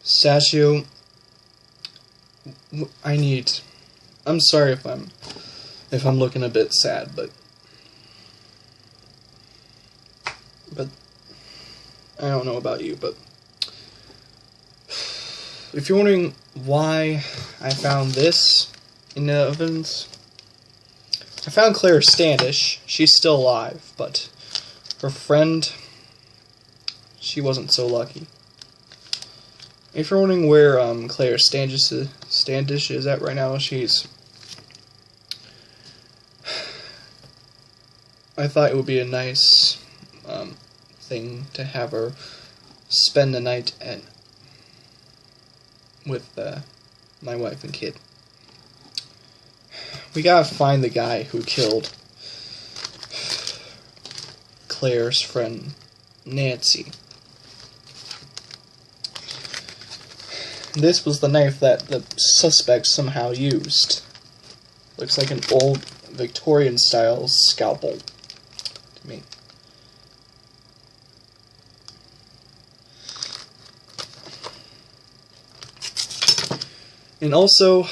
Mustachio, I'm sorry if I'm looking a bit sad, but I don't know about you, but if you're wondering why I found this in the evidence, I found Claire Standish. She's still alive, but her friend, she wasn't so lucky. If you're wondering where Claire Standish is at right now, I thought it would be a nice thing to have her spend the night with my wife and kid. We gotta find the guy who killed Claire's friend Nancy. This was the knife that the suspect somehow used. Looks like an old Victorian style scalpel to me. And also,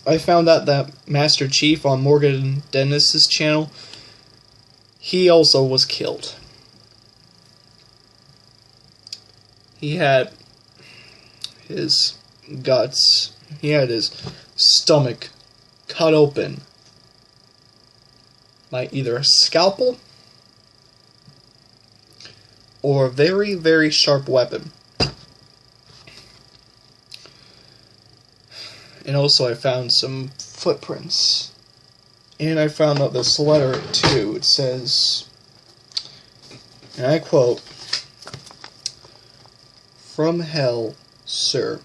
I found out that Master Chief on Morgan Dennis's channel, he also was killed. He had his guts, he had his stomach cut open by either a scalpel or a very, very sharp weapon. And also I found some footprints. And I found out this letter too. It says, and I quote, "From hell, sir.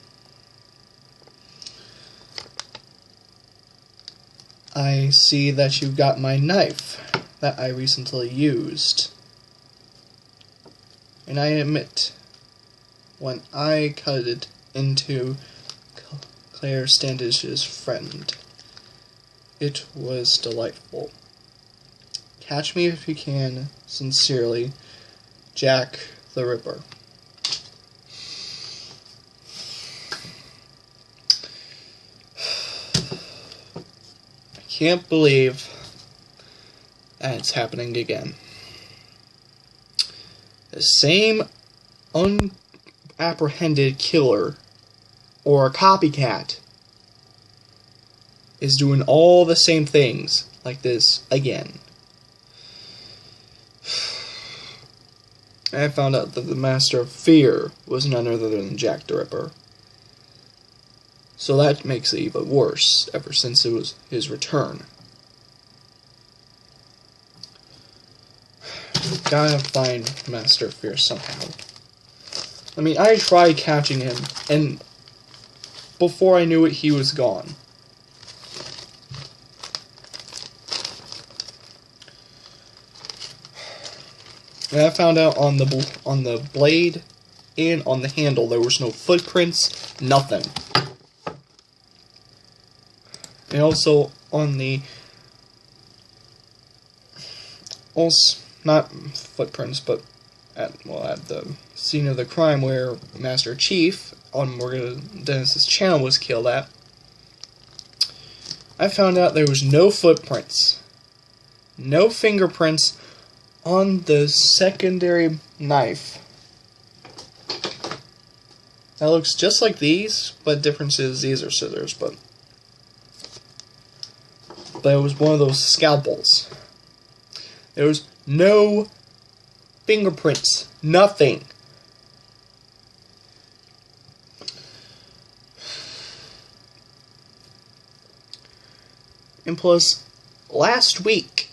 I see that you got my knife that I recently used. And I admit, when I cut it into Claire Standish's friend, it was delightful. Catch me if you can. Sincerely, Jack the Ripper." I can't believe that it's happening again. The same unapprehended killer or a copycat is doing all the same things like this again. I found out that the Master of Fear was none other than Jack the Ripper. So that makes it even worse, ever since it was his return. Gotta find Master of Fear somehow. I mean, I tried catching him, and before I knew it, he was gone. And I found out on the blade and on the handle there was no footprints, nothing. And also on the not footprints, but at the scene of the crime where Master Chief on Morgan Dennis's channel was killed at, I found out there was no footprints, no fingerprints on the secondary knife. That looks just like these, but difference is these are scissors, but it was one of those scalpels. There was no fingerprints, nothing. And plus, last week,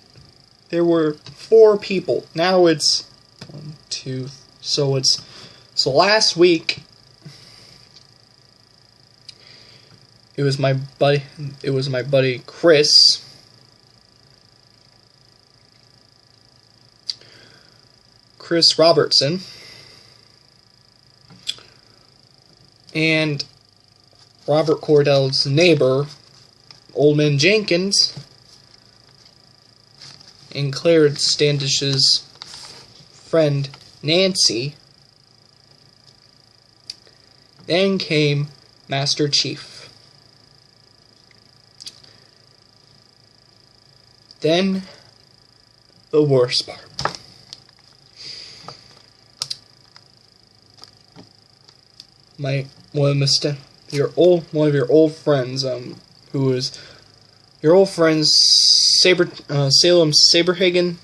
there were 4 people. Now it's 1, 2, so last week, it was my buddy Chris. Chris Robertson. And Robert Cordell's neighbor, Old Man Jenkins, and Claire Standish's friend, Nancy, Then came Master Chief. Then, the worst part. One of your old friends, who is your old friend Salem Saberhagen.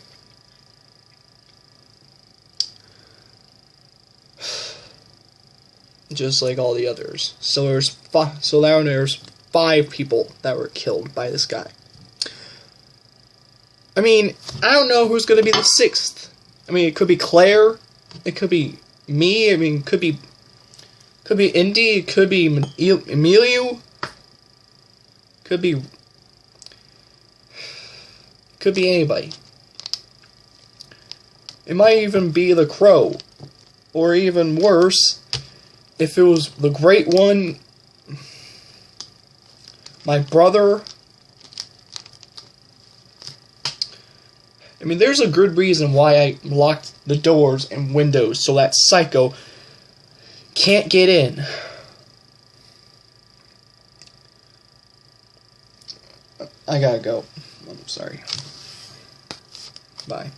Just like all the others. So now there's 5 people that were killed by this guy. I mean, I don't know who's gonna be the 6th. I mean, it could be Claire. It could be me. I mean, it could be Indy. It could be Emilio. Could be anybody. It might even be the Crow, or even worse, if it was the Great One, my brother. I mean, there's a good reason why I locked the doors and windows so that Psycho can't get in. I gotta go. I'm sorry. Bye.